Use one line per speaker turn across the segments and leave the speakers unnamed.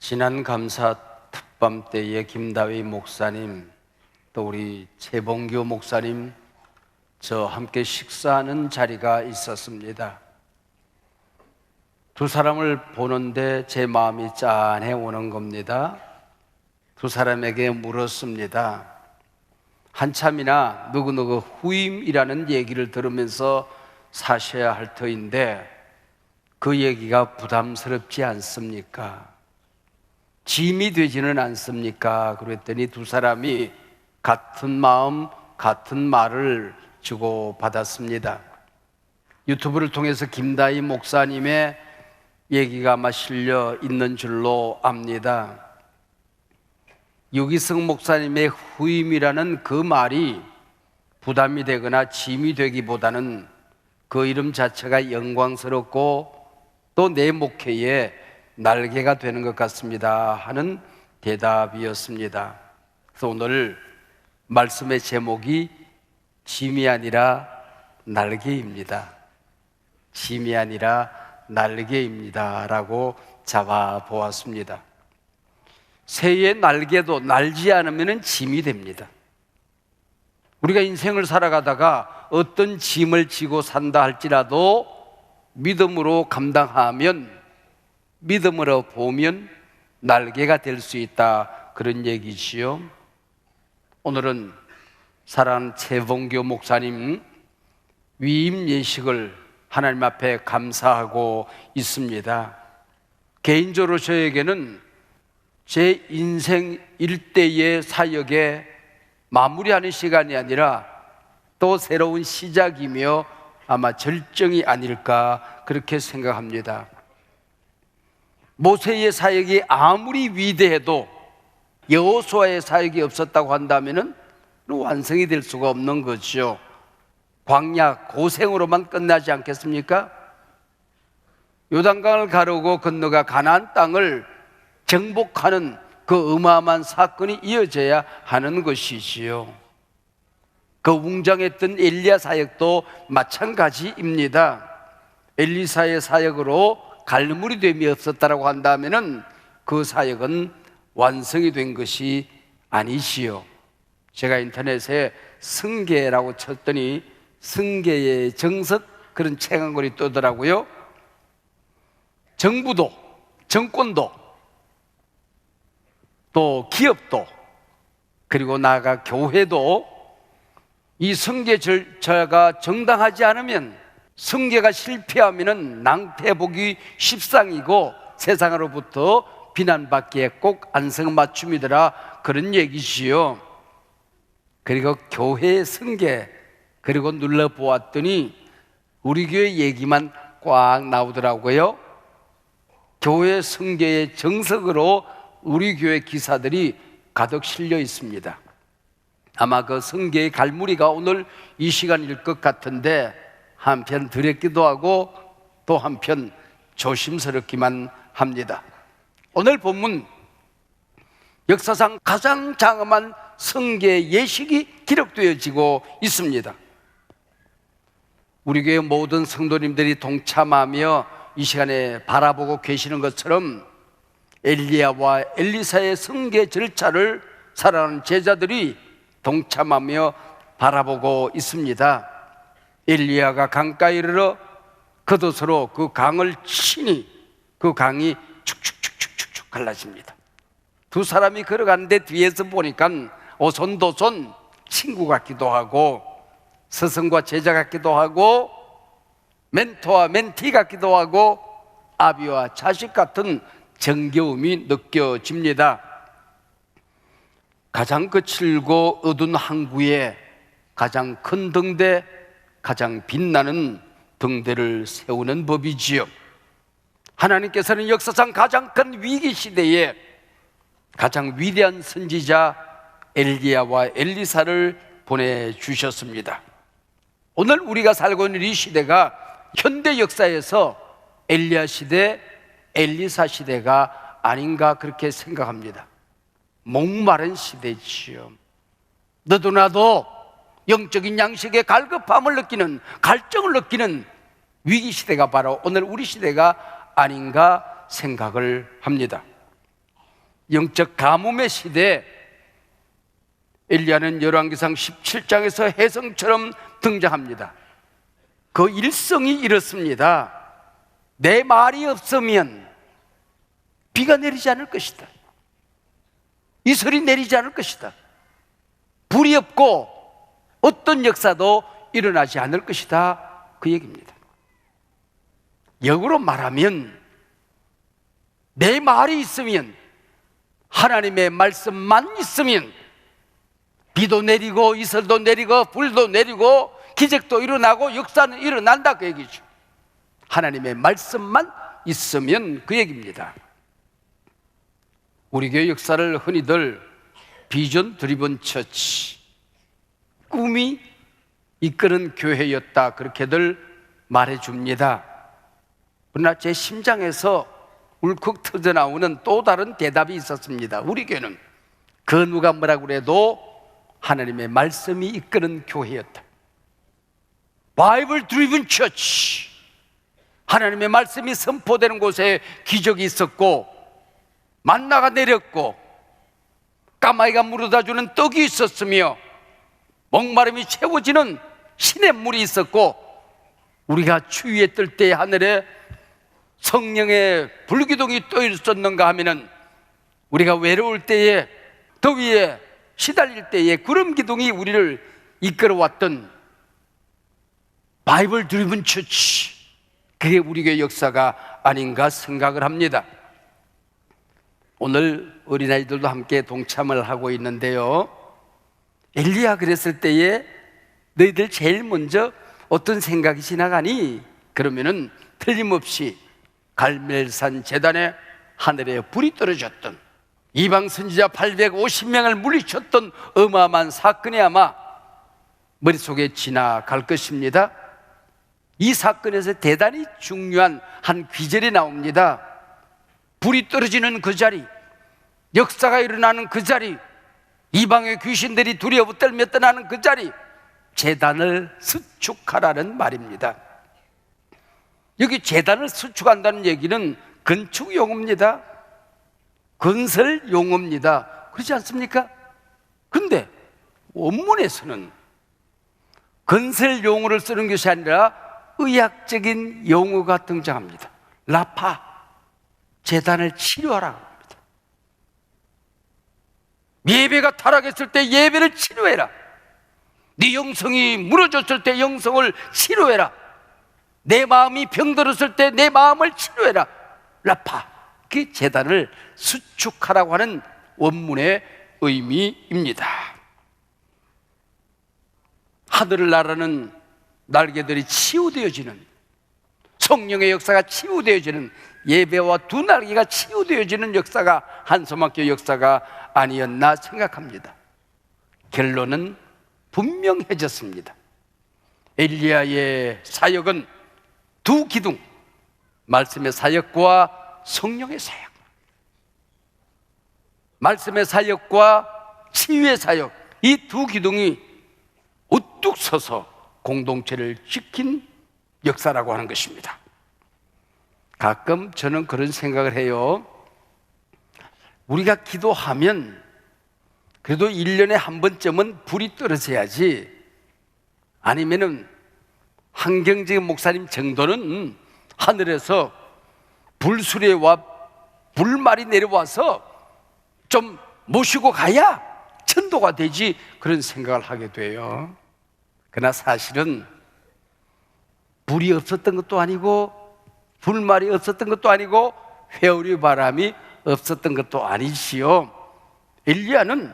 지난 감사 특밤 때에 김다위 목사님 또 우리 최봉교 목사님 저 함께 식사하는 자리가 있었습니다. 두 사람을 보는데 제 마음이 짠해 오는 겁니다. 두 사람에게 물었습니다. 한참이나 누구누구 후임이라는 얘기를 들으면서 사셔야 할 터인데 그 얘기가 부담스럽지 않습니까? 짐이 되지는 않습니까? 그랬더니 두 사람이 같은 마음, 같은 말을 주고받았습니다. 유튜브를 통해서 김다희 목사님의 얘기가 아마 실려 있는 줄로 압니다. 유기성 목사님의 후임이라는 그 말이 부담이 되거나 짐이 되기보다는 그 이름 자체가 영광스럽고 또 내 목회에 날개가 되는 것 같습니다 하는 대답이었습니다. 그래서 오늘 말씀의 제목이 짐이 아니라 날개입니다. 짐이 아니라 날개입니다 라고 잡아보았습니다. 새의 날개도 날지 않으면 짐이 됩니다. 우리가 인생을 살아가다가 어떤 짐을 지고 산다 할지라도 믿음으로 감당하면, 믿음으로 보면 날개가 될 수 있다, 그런 얘기지요. 오늘은 사랑하는 최봉교 목사님 위임 예식을 하나님 앞에 감사하고 있습니다. 개인적으로 저에게는 제 인생 일대의 사역에 마무리하는 시간이 아니라 또 새로운 시작이며 아마 절정이 아닐까 그렇게 생각합니다. 모세의 사역이 아무리 위대해도 여호수아의 사역이 없었다고 한다면 완성이 될 수가 없는 거죠. 광야 고생으로만 끝나지 않겠습니까? 요단강을 가르고 건너가 가나안 땅을 정복하는 그 어마어마한 사건이 이어져야 하는 것이지요. 그 웅장했던 엘리야 사역도 마찬가지입니다. 엘리사의 사역으로 갈무리 됨이 없었다고 한다면 그 사역은 완성이 된 것이 아니지요. 제가 인터넷에 승계라고 쳤더니 승계의 정석, 그런 책 한 권이 뜨더라고요. 정부도, 정권도, 또 기업도, 그리고 나아가 교회도 이 승계 절차가 정당하지 않으면, 승계가 실패하면 낭패보기 십상이고 세상으로부터 비난받기에 꼭 안성맞춤이더라, 그런 얘기지요. 그리고 교회의 승계, 그리고 눌러보았더니 우리 교회 얘기만 꽉 나오더라고요. 교회 승계의 정석으로 우리 교회 기사들이 가득 실려 있습니다. 아마 그 승계의 갈무리가 오늘 이 시간일 것 같은데, 한편 두렵기도 하고 또 한편 조심스럽기만 합니다. 오늘 본문 역사상 가장 장엄한 승계 예식이 기록되어지고 있습니다. 우리 교회 모든 성도님들이 동참하며 이 시간에 바라보고 계시는 것처럼 엘리야와 엘리사의 승계 절차를 사랑하는 제자들이 동참하며 바라보고 있습니다. 엘리야가 강가에 이르러 겉옷으로 그 강을 치니 그 강이 축축축축축 갈라집니다. 두 사람이 걸어가는데 뒤에서 보니까 오손도손 친구 같기도 하고 스승과 제자 같기도 하고 멘토와 멘티 같기도 하고 아비와 자식 같은 정겨움이 느껴집니다. 가장 거칠고 어두운 항구에 가장 큰 등대, 가장 빛나는 등대를 세우는 법이지요. 하나님께서는 역사상 가장 큰 위기 시대에 가장 위대한 선지자 엘리야와 엘리사를 보내주셨습니다. 오늘 우리가 살고 있는 이 시대가 현대 역사에서 엘리야 시대, 엘리사 시대가 아닌가 그렇게 생각합니다. 목마른 시대지요. 너도 나도 영적인 양식의 갈급함을 느끼는, 갈증을 느끼는 위기 시대가 바로 오늘 우리 시대가 아닌가 생각을 합니다. 영적 가뭄의 시대에 엘리야는 열왕기상 17장에서 혜성처럼 등장합니다. 그 일성이 이렇습니다. 내 말이 없으면 비가 내리지 않을 것이다. 이슬이 내리지 않을 것이다. 불이 없고 어떤 역사도 일어나지 않을 것이다. 그 얘기입니다. 역으로 말하면 내 말이 있으면, 하나님의 말씀만 있으면 비도 내리고 이슬도 내리고 불도 내리고 기적도 일어나고 역사는 일어난다, 그 얘기죠. 하나님의 말씀만 있으면 그 얘기입니다. 우리 교회 역사를 흔히들 비전 드리븐 처치, 꿈이 이끄는 교회였다, 그렇게들 말해줍니다. 그러나 제 심장에서 울컥 터져나오는 또 다른 대답이 있었습니다. 우리 교회는 그 누가 뭐라고 그래도 하나님의 말씀이 이끄는 교회였다. 바이블 드리븐 처치, 하나님의 말씀이 선포되는 곳에 기적이 있었고, 만나가 내렸고, 까마귀가 물어다 주는 떡이 있었으며, 목마름이 채워지는 신의 물이 있었고, 우리가 추위에 뜰 때 하늘에 성령의 불기둥이 떠 있었는가 하면은, 우리가 외로울 때에, 더위에 시달릴 때에 구름 기둥이 우리를 이끌어왔던 바이블 드리븐 처치, 그게 우리 교회 역사가 아닌가 생각을 합니다. 오늘 어린아이들도 함께 동참을 하고 있는데요, 엘리야 그랬을 때에 너희들 제일 먼저 어떤 생각이 지나가니? 그러면은 틀림없이 갈멜산 제단에 하늘에 불이 떨어졌던, 이방 선지자 850명을 물리쳤던 어마어마한 사건이 아마 머릿속에 지나갈 것입니다. 이 사건에서 대단히 중요한 한 귀절이 나옵니다. 불이 떨어지는 그 자리, 역사가 일어나는 그 자리, 이방의 귀신들이 두려워 떨며 떠나는 그 자리, 제단을 수축하라는 말입니다. 여기 제단을 수축한다는 얘기는 건축 용어입니다. 건설 용어입니다. 그렇지 않습니까? 그런데 원문에서는 건설 용어를 쓰는 것이 아니라 의학적인 용어가 등장합니다. 라파, 제단을 치료하라고 합니다. 예배가 타락했을 때 예배를 치료해라. 네 영성이 무너졌을 때 영성을 치료해라. 내 마음이 병들었을 때 내 마음을 치료해라. 라파, 그 제단을 수축하라고 하는 원문의 의미입니다. 하늘을 나라는 날개들이 치유되어지는, 성령의 역사가 치유되어지는, 예배와 두 날개가 치유되어지는 역사가 한소망교회 역사가 아니었나 생각합니다. 결론은 분명해졌습니다. 엘리야의 사역은 두 기둥, 말씀의 사역과 성령의 사역, 말씀의 사역과 치유의 사역, 이 두 기둥이 우뚝 서서 공동체를 지킨 역사라고 하는 것입니다. 가끔 저는 그런 생각을 해요. 우리가 기도하면 그래도 1년에 한 번쯤은 불이 떨어져야지, 아니면은 한경재 목사님 정도는 하늘에서 불수레와 불말이 내려와서 좀 모시고 가야 천도가 되지, 그런 생각을 하게 돼요. 그러나 사실은 불이 없었던 것도 아니고 불말이 없었던 것도 아니고 회오리 바람이 없었던 것도 아니지요. 엘리야는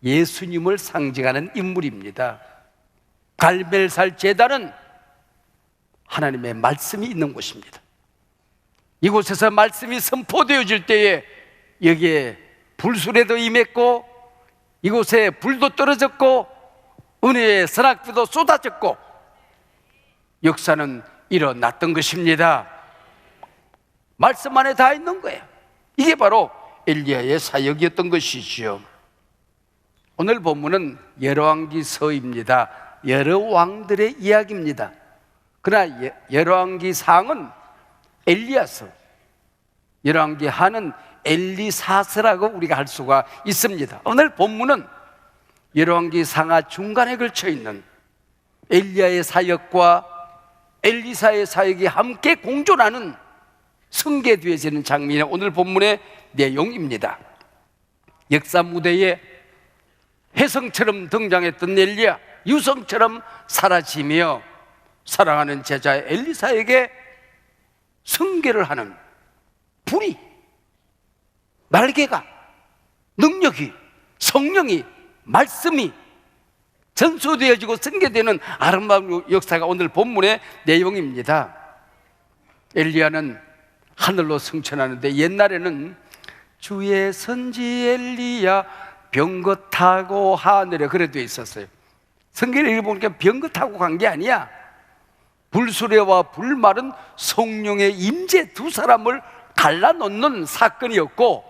예수님을 상징하는 인물입니다. 갈멜살 제단은 하나님의 말씀이 있는 곳입니다. 이곳에서 말씀이 선포되어질 때에 여기에 불수레도 임했고, 이곳에 불도 떨어졌고, 은혜의 선악비도 쏟아졌고, 역사는 일어났던 것입니다. 말씀 안에 다 있는 거예요. 이게 바로 엘리야의 사역이었던 것이지요. 오늘 본문은 열왕기서입니다. 여러 왕들의 이야기입니다. 그러나 열왕기상은 엘리야서, 열왕기하는 엘리사스라고 우리가 할 수가 있습니다. 오늘 본문은 열왕기 상하 중간에 걸쳐 있는 엘리야의 사역과 엘리사의 사역이 함께 공존하는 승계되어지는 장면이 오늘 본문의 내용입니다. 역사 무대에 혜성처럼 등장했던 엘리야, 유성처럼 사라지며 사랑하는 제자 엘리사에게 승계를 하는 불이, 날개가, 능력이, 성령이, 말씀이 전수되어지고 승계되는 아름다운 역사가 오늘 본문의 내용입니다. 엘리야는 하늘로 승천하는데 옛날에는 주의 선지 엘리야 병거 타고 하늘에 그래 돼 있었어요. 성경을 읽어보니까 병거 타고 간 게 아니야. 불수레와 불말은 성령의 임재 두 사람을 갈라놓는 사건이었고,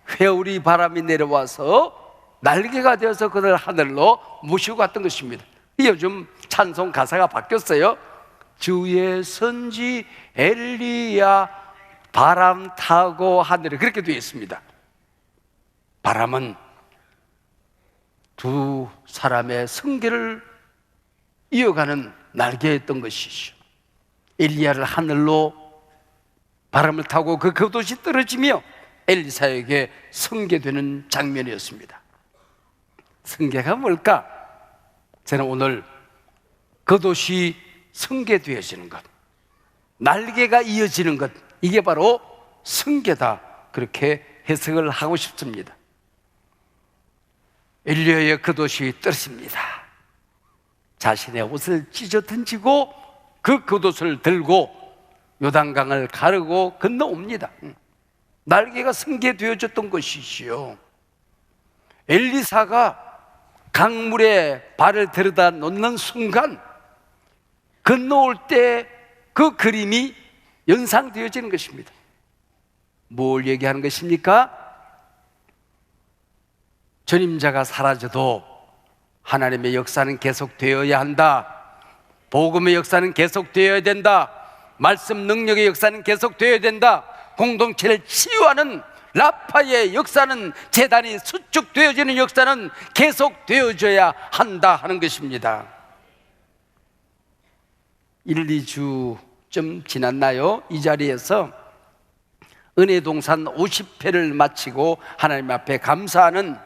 회오리 바람이 내려와서 날개가 되어서 그들 하늘로 모시고 갔던 것입니다. 요즘 찬송 가사가 바뀌었어요. 주의 선지 엘리야 바람 타고 하늘에, 그렇게 되어 있습니다. 바람은 두 사람의 승계를 이어가는 날개였던 것이죠. 엘리야를 하늘로 바람을 타고 그 겉옷이 떨어지며 엘리사에게 승계되는 장면이었습니다. 승계가 뭘까? 저는 오늘 겉옷이 승계되어지는 것, 날개가 이어지는 것, 이게 바로 승계다, 그렇게 해석을 하고 싶습니다. 엘리야의 겉옷이 떨어집니다. 자신의 옷을 찢어 던지고 그 겉옷을 들고 요단강을 가르고 건너옵니다. 날개가 승계되어졌던 것이지요. 엘리사가 강물에 발을 들여다 놓는 순간 건너올 때 그 그림이 연상되어지는 것입니다. 뭘 얘기하는 것입니까? 전임자가 사라져도 하나님의 역사는 계속되어야 한다. 복음의 역사는 계속되어야 된다. 말씀 능력의 역사는 계속되어야 된다. 공동체를 치유하는 라파의 역사는, 재단이 수축되어지는 역사는 계속되어져야 한다 하는 것입니다. 1, 2주쯤 지났나요? 이 자리에서 은혜동산 50회를 마치고 하나님 앞에 감사하는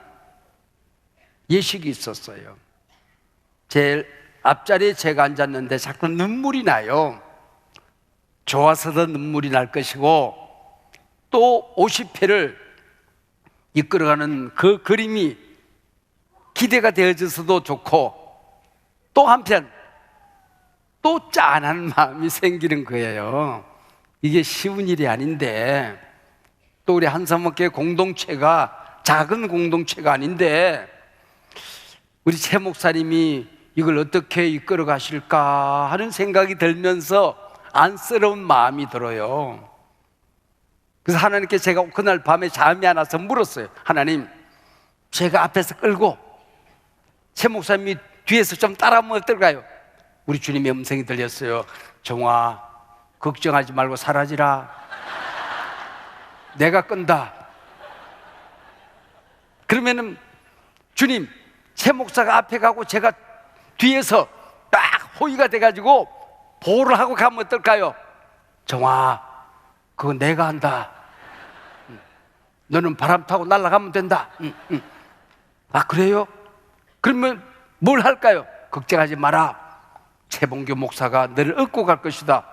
예식이 있었어요. 제일 앞자리에 제가 앉았는데 자꾸 눈물이 나요. 좋아서도 눈물이 날 것이고, 또 50회를 이끌어가는 그 그림이 기대가 되어져서도 좋고, 또 한편 또 짠한 마음이 생기는 거예요. 이게 쉬운 일이 아닌데, 또 우리 한사목교회 공동체가 작은 공동체가 아닌데 우리 최 목사님이 이걸 어떻게 이끌어 가실까 하는 생각이 들면서 안쓰러운 마음이 들어요. 그래서 하나님께 제가 그날 밤에 잠이 안 와서 물었어요. 하나님, 제가 앞에서 끌고 최 목사님이 뒤에서 좀 따라하면 어떨까요? 우리 주님의 음성이 들렸어요. 정아, 걱정하지 말고 사라지라. 내가 끈다. 그러면은 주님, 최 목사가 앞에 가고 제가 뒤에서 딱 호의가 돼가지고 보호를 하고 가면 어떨까요? 정아, 그거 내가 한다. 너는 바람 타고 날아가면 된다. 아, 그래요? 그러면 뭘 할까요? 걱정하지 마라. 최봉교 목사가 너를 업고 갈 것이다.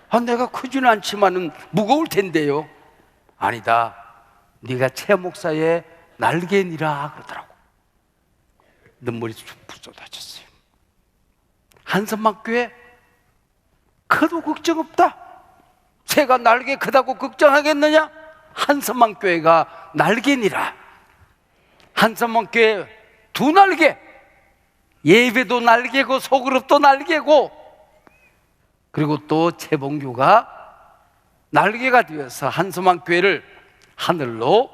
아, 내가 크지는 않지만은 무거울 텐데요. 아니다, 네가 최 목사의 날개니라 그러더라고. 눈물이 푹 쏟아졌어요. 한선막교회 커도 걱정 없다. 새가 날개 크다고 걱정하겠느냐? 한선막교회가 날개니라. 한선막교회 두 날개, 예배도 날개고 소그룹도 날개고, 그리고 또 최봉규가 날개가 되어서 한소망교회를 하늘로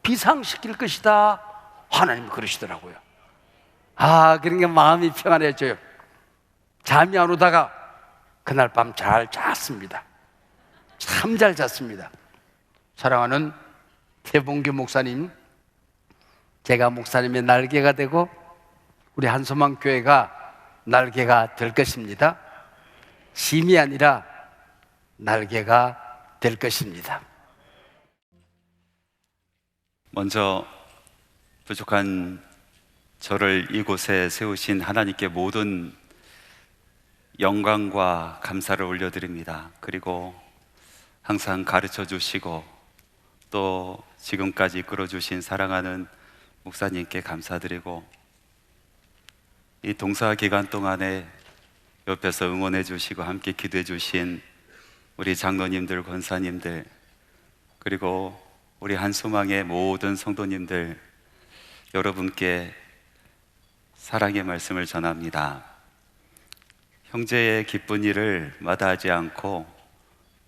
비상시킬 것이다. 하나님이 그러시더라고요. 아, 그러니까 마음이 평안해져요. 잠이 안 오다가 그날 밤 잘 잤습니다. 참 잘 잤습니다. 사랑하는 최봉규 목사님, 제가 목사님의 날개가 되고 우리 한소망 교회가 날개가 될 것입니다. 심이 아니라 날개가 될 것입니다.
먼저 부족한 저를 이곳에 세우신 하나님께 모든 영광과 감사를 올려드립니다. 그리고 항상 가르쳐 주시고 또 지금까지 이끌어 주신 사랑하는 목사님께 감사드리고, 이 동사 기간 동안에 옆에서 응원해 주시고 함께 기도해 주신 우리 장로님들, 권사님들, 그리고 우리 한소망의 모든 성도님들, 여러분께 사랑의 말씀을 전합니다. 형제의 기쁜 일을 마다하지 않고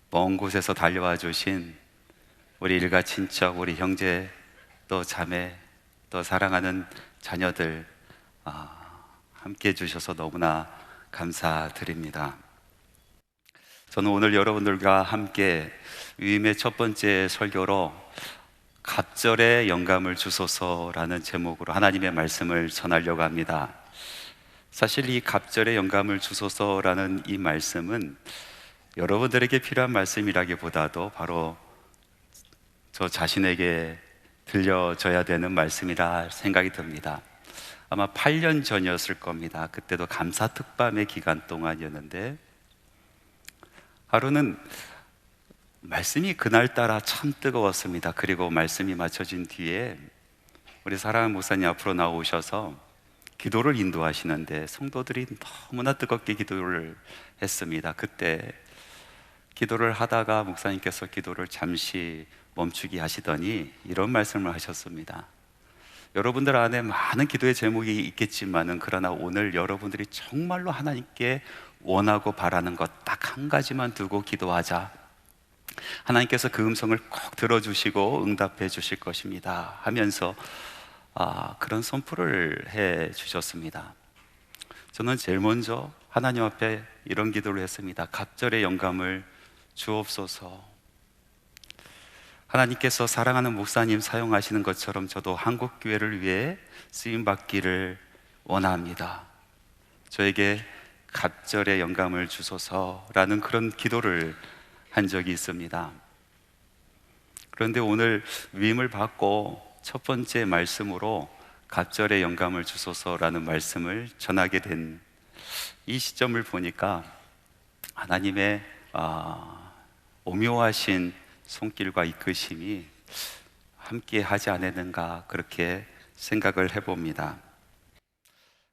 먼 곳에서 달려와 주신 우리 일가 친척, 우리 형제, 또 자매, 또 사랑하는 자녀들, 함께 해주셔서 너무나 감사드립니다. 저는 오늘 여러분들과 함께 위임의 첫 번째 설교로 갑절의 영감을 주소서라는 제목으로 하나님의 말씀을 전하려고 합니다. 사실 이 갑절의 영감을 주소서라는 이 말씀은 여러분들에게 필요한 말씀이라기보다도 바로 저 자신에게 들려져야 되는 말씀이라 생각이 듭니다. 아마 8년 전이었을 겁니다. 그때도 감사 특밤의 기간 동안이었는데, 하루는 말씀이 그날따라 참 뜨거웠습니다. 그리고 말씀이 마쳐진 뒤에 우리 사랑하는 목사님 앞으로 나오셔서 기도를 인도하시는데 성도들이 너무나 뜨겁게 기도를 했습니다. 그때 기도를 하다가 목사님께서 기도를 잠시 멈추기 하시더니 이런 말씀을 하셨습니다. 여러분들 안에 많은 기도의 제목이 있겠지만은, 그러나 오늘 여러분들이 정말로 하나님께 원하고 바라는 것 딱 한 가지만 두고 기도하자. 하나님께서 그 음성을 꼭 들어주시고 응답해 주실 것입니다 하면서 그런 선포를 해 주셨습니다. 저는 제일 먼저 하나님 앞에 이런 기도를 했습니다. 갑절의 영감을 주옵소서. 하나님께서 사랑하는 목사님 사용하시는 것처럼 저도 한국교회를 위해 쓰임받기를 원합니다. 저에게 갑절의 영감을 주소서라는 그런 기도를 한 적이 있습니다. 그런데 오늘 위임을 받고 첫 번째 말씀으로 갑절의 영감을 주소서라는 말씀을 전하게 된 이 시점을 보니까 하나님의 오묘하신 손길과 이끄심이 함께 하지 않았는가, 그렇게 생각을 해봅니다.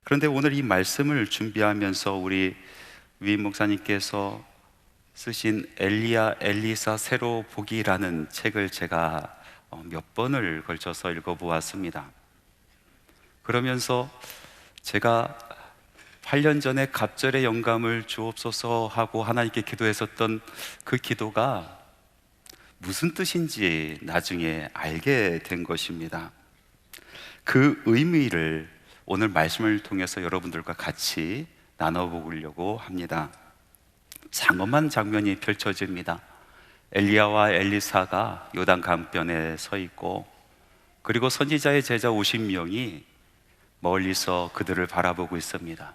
그런데 오늘 이 말씀을 준비하면서 우리 위임 목사님께서 쓰신 엘리야 엘리사 새로 보기라는 책을 제가 몇 번을 걸쳐서 읽어보았습니다. 그러면서 제가 8년 전에 갑절의 영감을 주옵소서 하고 하나님께 기도했었던 그 기도가 무슨 뜻인지 나중에 알게 된 것입니다. 그 의미를 오늘 말씀을 통해서 여러분들과 같이 나눠보려고 합니다. 장엄한 장면이 펼쳐집니다. 엘리야와 엘리사가 요단 강변에 서 있고, 그리고 선지자의 제자 50명이 멀리서 그들을 바라보고 있습니다.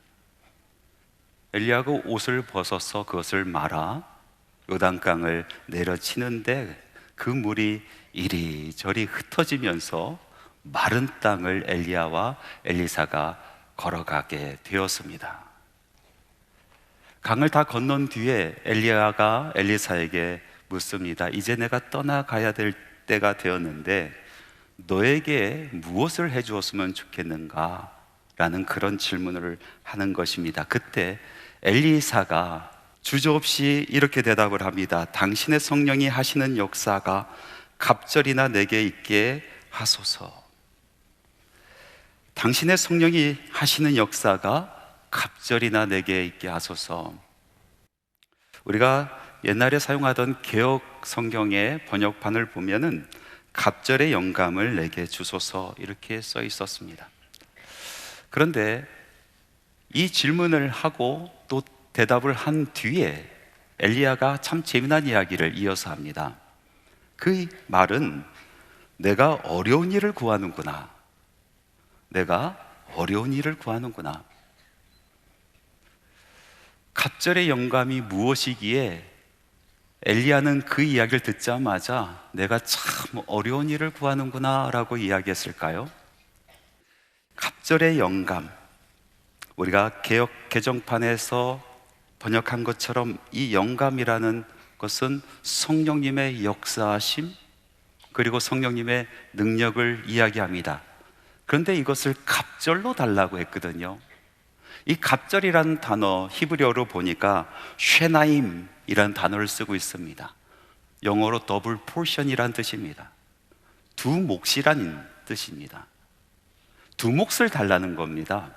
엘리야가 옷을 벗어서 그것을 말아 요단강을 내려치는데 그 물이 이리저리 흩어지면서 마른 땅을 엘리야와 엘리사가 걸어가게 되었습니다. 강을 다 건넌 뒤에 엘리야가 엘리사에게 묻습니다. 이제 내가 떠나가야 될 때가 되었는데 너에게 무엇을 해주었으면 좋겠는가? 라는 그런 질문을 하는 것입니다. 그때 엘리사가 주저없이 이렇게 대답을 합니다. 당신의 성령이 하시는 역사가 갑절이나 내게 있게 하소서. 당신의 성령이 하시는 역사가 갑절이나 내게 있게 하소서. 우리가 옛날에 사용하던 개역 성경의 번역판을 보면은 갑절의 영감을 내게 주소서 이렇게 써 있었습니다. 그런데 이 질문을 하고 또 대답을 한 뒤에 엘리야가 참 재미난 이야기를 이어서 합니다. 그 말은 내가 어려운 일을 구하는구나. 내가 어려운 일을 구하는구나. 갑절의 영감이 무엇이기에 엘리야는 그 이야기를 듣자마자 내가 참 어려운 일을 구하는구나 라고 이야기했을까요? 갑절의 영감, 우리가 개역 개정판에서 번역한 것처럼 이 영감이라는 것은 성령님의 역사하심, 그리고 성령님의 능력을 이야기합니다. 그런데 이것을 갑절로 달라고 했거든요. 이 갑절이라는 단어 히브리어로 보니까 쉐나임이라는 단어를 쓰고 있습니다. 영어로 더블 포션이라는 뜻입니다. 두 몫이라는 뜻입니다. 두 몫을 달라는 겁니다.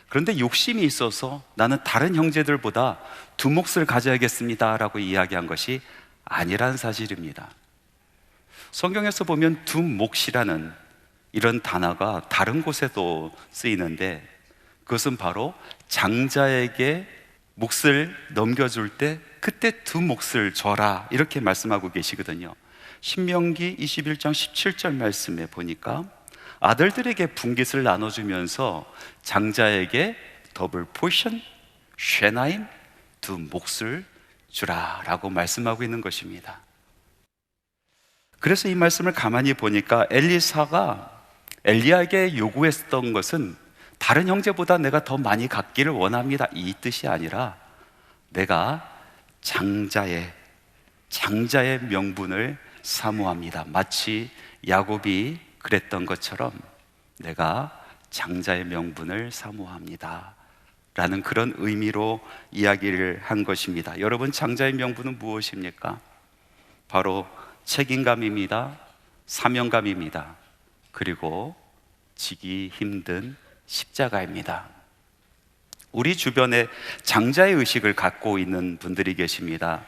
그런데 욕심이 있어서 나는 다른 형제들보다 두 몫을 가져야겠습니다 라고 이야기한 것이 아니란 사실입니다. 성경에서 보면 두 몫이라는 이런 단어가 다른 곳에도 쓰이는데, 그것은 바로 장자에게 몫을 넘겨줄 때 그때 두 몫을 줘라 이렇게 말씀하고 계시거든요. 신명기 21장 17절 말씀에 보니까 아들들에게 분깃을 나눠주면서 장자에게 더블 포션, 쉐나임, 두 몫을 주라 라고 말씀하고 있는 것입니다. 그래서 이 말씀을 가만히 보니까 엘리사가 엘리야에게 요구했던 것은 다른 형제보다 내가 더 많이 갖기를 원합니다 이 뜻이 아니라, 내가 장자의 명분을 사모합니다. 마치 야곱이 그랬던 것처럼 내가 장자의 명분을 사모합니다 라는 그런 의미로 이야기를 한 것입니다. 여러분, 장자의 명분은 무엇입니까? 바로 책임감입니다. 사명감입니다. 그리고 지기 힘든 십자가입니다. 우리 주변에 장자의 의식을 갖고 있는 분들이 계십니다.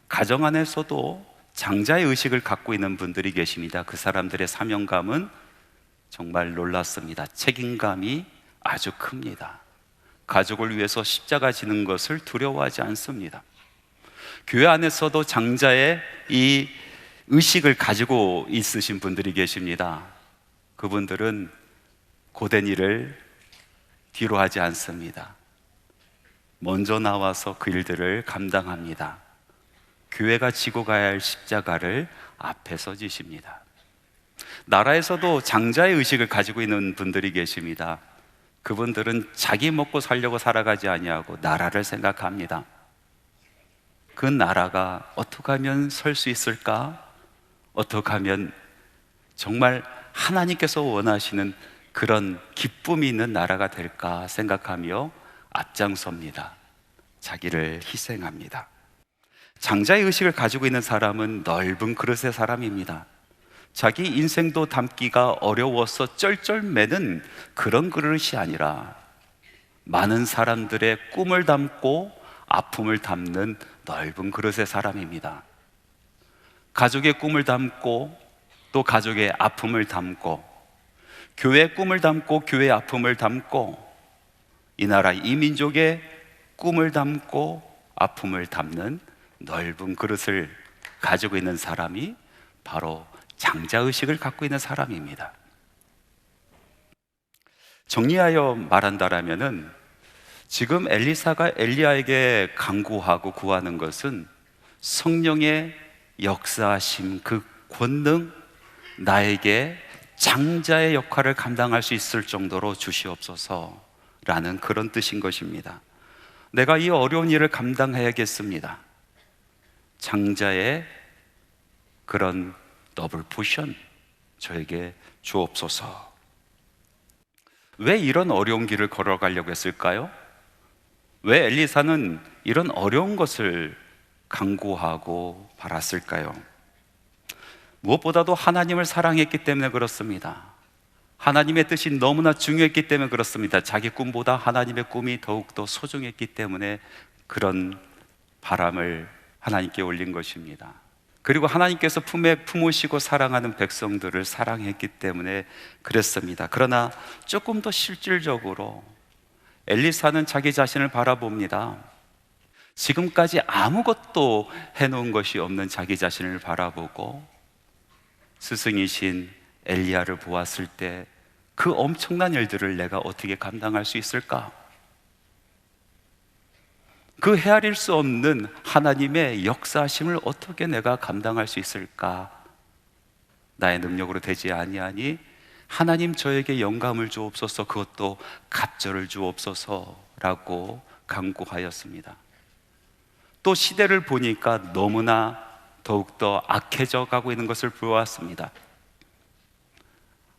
가정 안에서도 장자의 의식을 갖고 있는 분들이 계십니다. 그 사람들의 사명감은 정말 놀랍습니다. 책임감이 아주 큽니다. 가족을 위해서 십자가 지는 것을 두려워하지 않습니다. 교회 안에서도 장자의 이 의식을 가지고 있으신 분들이 계십니다. 그분들은 고된 일을 뒤로 하지 않습니다. 먼저 나와서 그 일들을 감당합니다. 교회가 지고 가야 할 십자가를 앞에서 지십니다. 나라에서도 장자의 의식을 가지고 있는 분들이 계십니다. 그분들은 자기 먹고 살려고 살아가지 아니하고 나라를 생각합니다. 그 나라가 어떻게 하면 설 수 있을까? 어떻게 하면 정말 하나님께서 원하시는 그런 기쁨이 있는 나라가 될까 생각하며 앞장섭니다. 자기를 희생합니다. 장자의 의식을 가지고 있는 사람은 넓은 그릇의 사람입니다. 자기 인생도 담기가 어려워서 쩔쩔매는 그런 그릇이 아니라 많은 사람들의 꿈을 담고 아픔을 담는 넓은 그릇의 사람입니다. 가족의 꿈을 담고 또 가족의 아픔을 담고, 교회의 꿈을 담고 교회의 아픔을 담고, 이 나라 이 민족의 꿈을 담고 아픔을 담는 넓은 그릇을 가지고 있는 사람이 바로 장자의식을 갖고 있는 사람입니다. 정리하여 말한다라면은 지금 엘리사가 엘리야에게 간구하고 구하는 것은 성령의 역사하심, 그 권능, 나에게 장자의 역할을 감당할 수 있을 정도로 주시옵소서라는 그런 뜻인 것입니다. 내가 이 어려운 일을 감당해야겠습니다. 장자의 그런 더블 포션 저에게 주옵소서. 왜 이런 어려운 길을 걸어가려고 했을까요? 왜 엘리사는 이런 어려운 것을 간구하고 바랐을까요? 무엇보다도 하나님을 사랑했기 때문에 그렇습니다. 하나님의 뜻이 너무나 중요했기 때문에 그렇습니다. 자기 꿈보다 하나님의 꿈이 더욱더 소중했기 때문에 그런 바람을 하나님께 올린 것입니다. 그리고 하나님께서 품에 품으시고 사랑하는 백성들을 사랑했기 때문에 그랬습니다. 그러나 조금 더 실질적으로 엘리사는 자기 자신을 바라봅니다. 지금까지 아무것도 해놓은 것이 없는 자기 자신을 바라보고 스승이신 엘리야를 보았을 때 그 엄청난 일들을 내가 어떻게 감당할 수 있을까? 그 헤아릴 수 없는 하나님의 역사심을 어떻게 내가 감당할 수 있을까? 나의 능력으로 되지 아니하니 하나님 저에게 영감을 주옵소서, 그것도 갑절을 주옵소서라고 간구하였습니다. 또 시대를 보니까 너무나 더욱더 악해져 가고 있는 것을 보았습니다.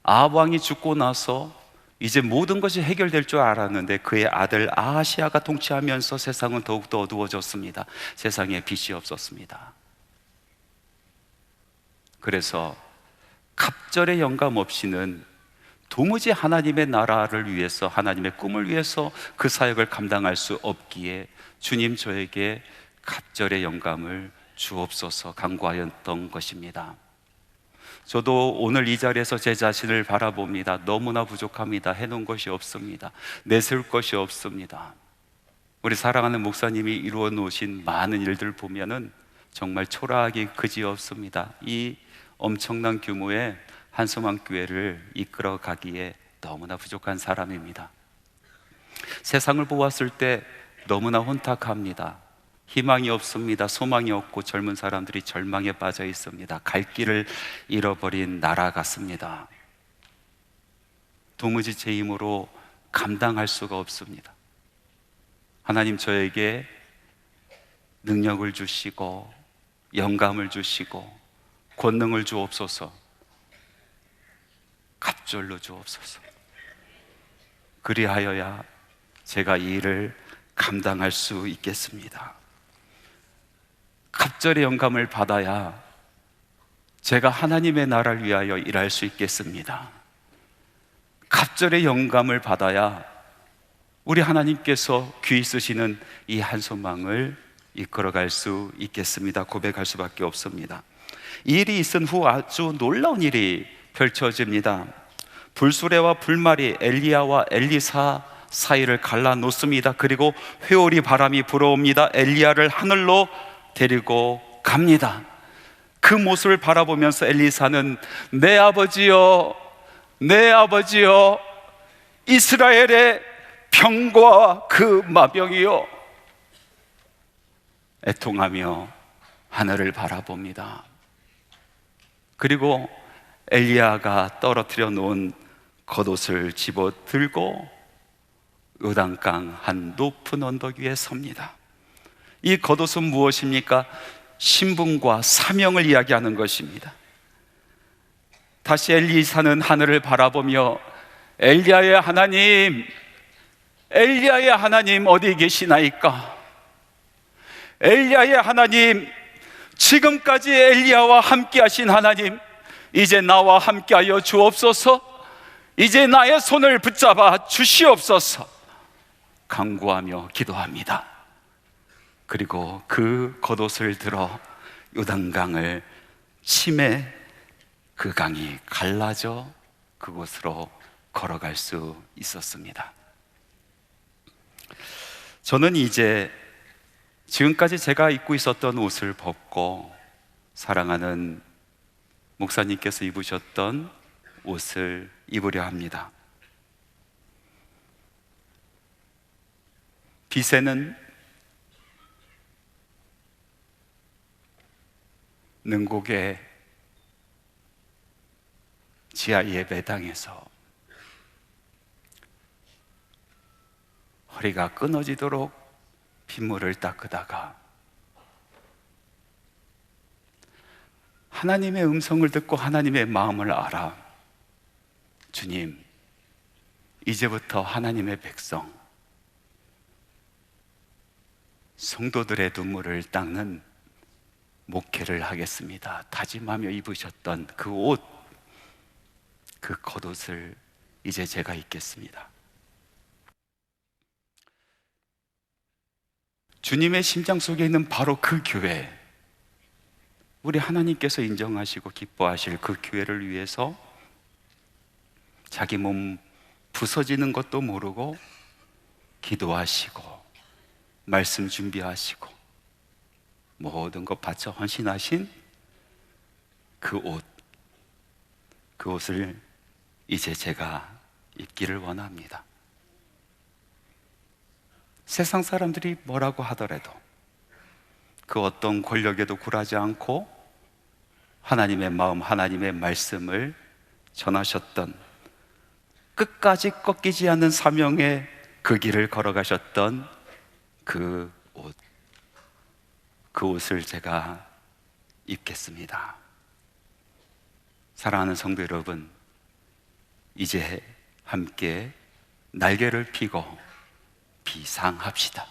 아합 왕이 죽고 나서 이제 모든 것이 해결될 줄 알았는데 그의 아들 아하시아가 통치하면서 세상은 더욱더 어두워졌습니다. 세상에 빛이 없었습니다. 그래서 갑절의 영감 없이는 도무지 하나님의 나라를 위해서, 하나님의 꿈을 위해서 그 사역을 감당할 수 없기에 주님 저에게 갑절의 영감을 주옵소서 간구하였던 것입니다. 저도 오늘 이 자리에서 제 자신을 바라봅니다. 너무나 부족합니다. 해놓은 것이 없습니다. 내세울 것이 없습니다. 우리 사랑하는 목사님이 이루어 놓으신 많은 일들 보면은 정말 초라하기 그지없습니다. 이 엄청난 규모의 한소망 교회를 이끌어 가기에 너무나 부족한 사람입니다. 세상을 보았을 때 너무나 혼탁합니다. 희망이 없습니다. 소망이 없고 젊은 사람들이 절망에 빠져 있습니다. 갈 길을 잃어버린 나라 같습니다. 도무지 제 힘으로 감당할 수가 없습니다. 하나님 저에게 능력을 주시고 영감을 주시고 권능을 주옵소서, 갑절로 주옵소서. 그리하여야 제가 이 일을 감당할 수 있겠습니다. 갑절의 영감을 받아야 제가 하나님의 나라를 위하여 일할 수 있겠습니다. 갑절의 영감을 받아야 우리 하나님께서 귀히 쓰시는 이 한소망을 이끌어갈 수 있겠습니다. 고백할 수밖에 없습니다. 이 일이 있은 후 아주 놀라운 일이 펼쳐집니다. 불수레와 불말이 엘리야와 엘리사 사이를 갈라놓습니다. 그리고 회오리 바람이 불어옵니다. 엘리야를 하늘로 데리고 갑니다. 그 모습을 바라보면서 엘리사는 내 아버지여, 내 아버지여, 이스라엘의 병과 그 마병이여, 애통하며 하늘을 바라봅니다. 그리고 엘리야가 떨어뜨려 놓은 겉옷을 집어 들고 요단강 한 높은 언덕 위에 섭니다. 이 겉옷은 무엇입니까? 신분과 사명을 이야기하는 것입니다. 다시 엘리사는 하늘을 바라보며 엘리야의 하나님, 엘리야의 하나님 어디 계시나이까? 엘리야의 하나님, 지금까지 엘리야와 함께 하신 하나님, 이제 나와 함께하여 주옵소서. 이제 나의 손을 붙잡아 주시옵소서 간구하며 기도합니다. 그리고 그 겉옷을 들어 요단강을 치매 그 강이 갈라져 그곳으로 걸어갈 수 있었습니다. 저는 이제 지금까지 제가 입고 있었던 옷을 벗고 사랑하는 목사님께서 입으셨던 옷을 입으려 합니다. 빛에는 능곡의 지하 예배당에서 허리가 끊어지도록 핏물을 닦으다가 하나님의 음성을 듣고 하나님의 마음을 알아. 주님, 이제부터 하나님의 백성, 성도들의 눈물을 닦는 목회를 하겠습니다. 다짐하며 입으셨던 그 옷, 그 겉옷을 이제 제가 입겠습니다. 주님의 심장 속에 있는 바로 그 교회, 우리 하나님께서 인정하시고 기뻐하실 그 교회를 위해서 자기 몸 부서지는 것도 모르고 기도하시고 말씀 준비하시고 모든 것 바쳐 헌신하신 그 옷, 그 옷을 이제 제가 입기를 원합니다. 세상 사람들이 뭐라고 하더라도 그 어떤 권력에도 굴하지 않고 하나님의 마음, 하나님의 말씀을 전하셨던, 끝까지 꺾이지 않는 사명의 그 길을 걸어가셨던 그 옷, 그 옷을 제가 입겠습니다. 사랑하는 성도 여러분, 이제 함께 날개를 펴고 비상합시다.